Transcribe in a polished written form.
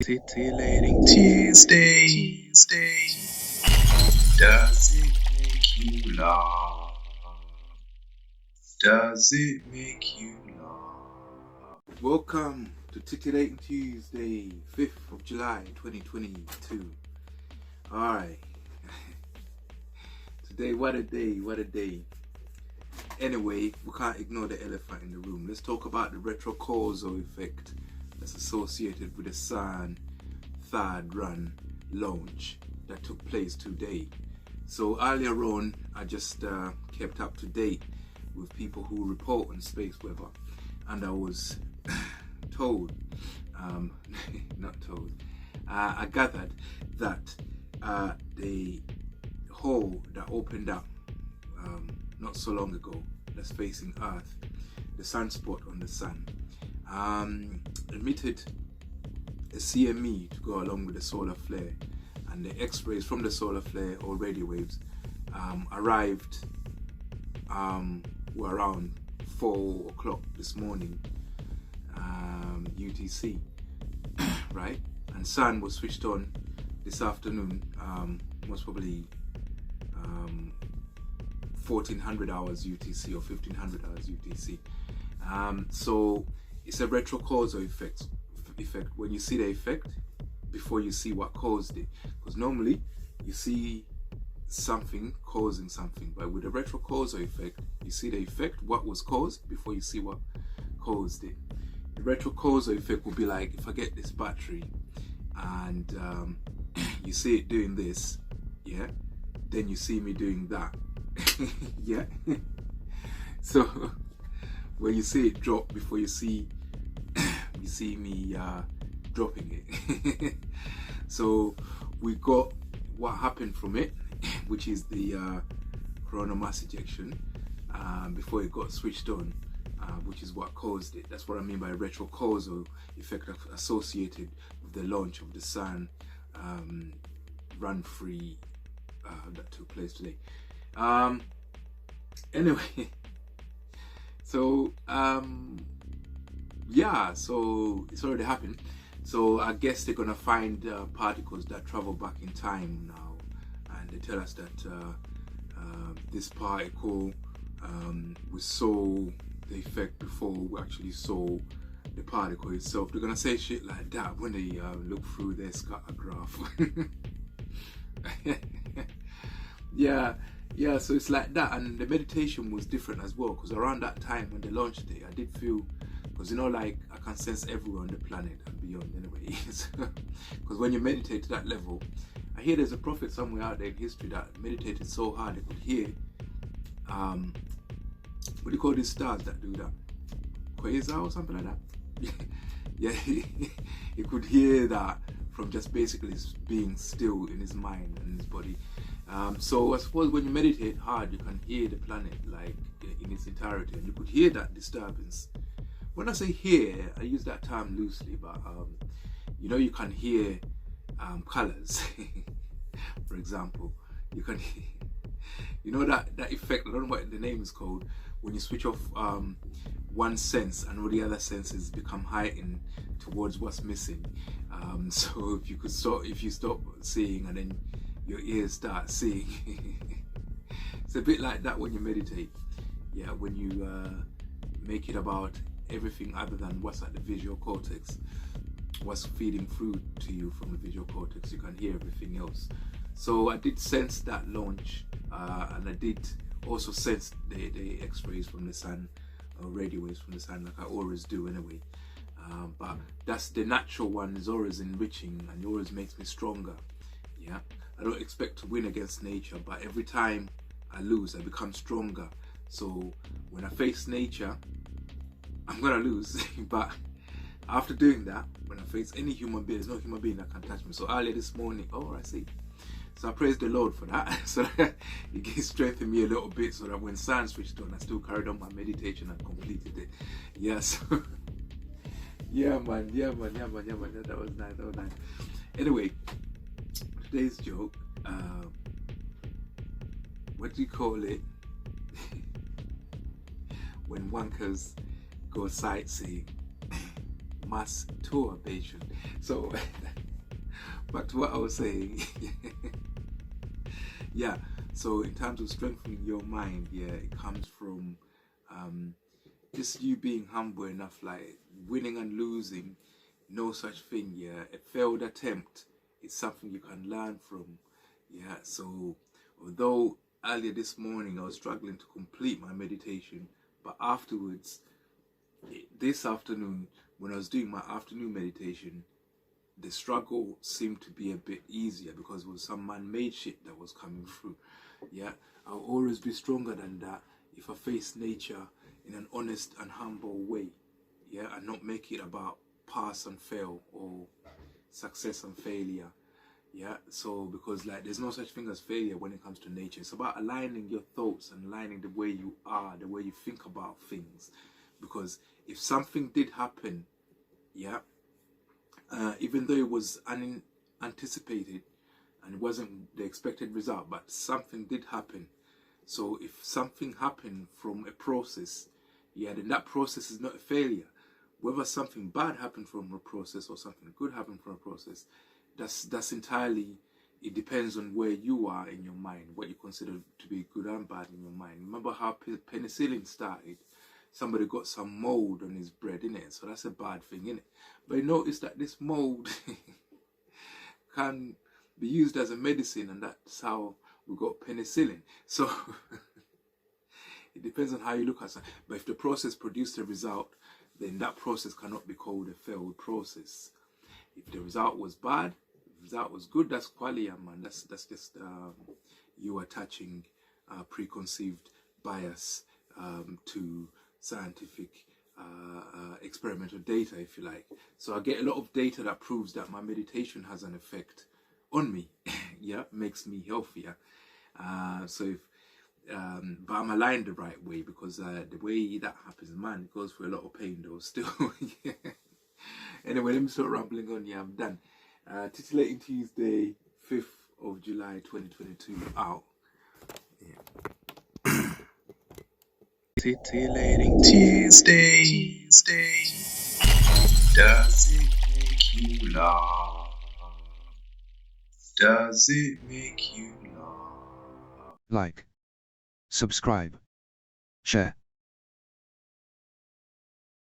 Titillating Tuesday. Does it make you laugh? Does it make you laugh? Welcome to Titillating Tuesday, 5th of July 2022. Alright. Today, what a day. Anyway, we can't ignore the elephant in the room. Let's talk about the retrocausal effect that's associated with the CERN third run launch that took place today. So earlier on, I just kept up to date with people who report on space weather, and I was told, I gathered that the hole that opened up not so long ago, that's facing Earth, the sunspot on the sun, emitted a CME to go along with the solar flare, and the X-rays from the solar flare or radio waves arrived were around 4 o'clock this morning UTC, right? And sun was switched on this afternoon, most probably 1400 hours UTC or 1500 hours UTC. So it's a retrocausal effect when you see the effect before you see what caused it, because normally you see something causing something, but with a retrocausal effect you see the effect, what was caused, before you see what caused it. The retrocausal effect will be like, if I get this battery and you see it doing this, yeah, then you see me doing that. Yeah. So when you see it drop before you see me dropping it. So we got what happened from it, which is the coronal mass ejection before it got switched on, which is what caused it. That's what I mean by retrocausal effect associated with the launch of the CERN run free that took place today. Anyway, so yeah, so it's already happened. So I guess they're gonna find particles that travel back in time now, and they tell us that this particle, we saw the effect before we actually saw the particle itself. They're gonna say shit like that when they look through their scatter graph. Yeah, so it's like that. And the meditation was different as well, because around that time when they launched it, I did feel, because like I can sense everywhere on the planet and beyond anyway. Because when you meditate to that level, I hear there's a prophet somewhere out there in history that meditated so hard they could hear what do you call these stars that do that, quasar or something like that. Yeah, he could hear that from just basically being still in his mind and his body. So I suppose when you meditate hard, you can hear the planet like in its entirety, and you could hear that disturbance. When I say hear, I use that term loosely, but you can hear colors. For example, you can hear, that effect, I don't know what the name is called, when you switch off one sense and all the other senses become heightened towards what's missing. So if you stop seeing and then your ears start seeing. It's a bit like that when you meditate. Yeah, when you make it about everything other than what's at the visual cortex, what's feeding through to you from the visual cortex, you can hear everything else. So I did sense that launch, and I did also sense the X-rays from the sun, or radio waves from the sun, like I always do anyway. But that's the natural one, is always enriching and always makes me stronger. Yeah, I don't expect to win against nature, but every time I lose, I become stronger. So when I face nature, I'm gonna lose. But after doing that, when I face any human being, there's no human being that can touch me. So earlier this morning, I see. So I praise the Lord for that. So that it strengthened me a little bit, so that when sun switched on, I still carried on my meditation and completed it. Yes. Yeah, man. That was nice. Anyway, today's joke, what do you call it when wankers go sightseeing? masturbation. So back to what I was saying. Yeah, so in terms of strengthening your mind, yeah, it comes from just you being humble enough, like winning and losing, no such thing, yeah. A failed attempt is something you can learn from, yeah. So although earlier this morning I was struggling to complete my meditation, but afterwards, this afternoon, when I was doing my afternoon meditation, the struggle seemed to be a bit easier because it was some man-made shit that was coming through. Yeah, I'll always be stronger than that if I face nature in an honest and humble way. Yeah, and not make it about pass and fail or success and failure. Yeah, so because like there's no such thing as failure when it comes to nature. It's about aligning your thoughts and aligning the way you are, the way you think about things. Because if something did happen, yeah, even though it was unanticipated and it wasn't the expected result, but something did happen. So if something happened from a process, yeah, then that process is not a failure. Whether something bad happened from a process or something good happened from a process, that's entirely, it depends on where you are in your mind, what you consider to be good and bad in your mind. Remember how penicillin started? Somebody got some mold on his bread, innit? So that's a bad thing, innit? But you notice that this mold can be used as a medicine, and that's how we got penicillin. So it depends on how you look at it. But if the process produced a result, then that process cannot be called a failed process. If the result was bad, if the result was good, that's qualia, man. That's just you attaching preconceived bias to scientific experimental data, if you like. So I get a lot of data that proves that my meditation has an effect on me. Yeah, makes me healthier. So if but I'm aligned the right way, because the way that happens, man, it goes through a lot of pain though still. Yeah. Anyway, let me start rambling on. Yeah, I'm done. Titillating Tuesday, 5th of July 2022 out. Yeah. Titillating Tuesdays. Does it make you laugh? Does it make you laugh? Like, subscribe, share.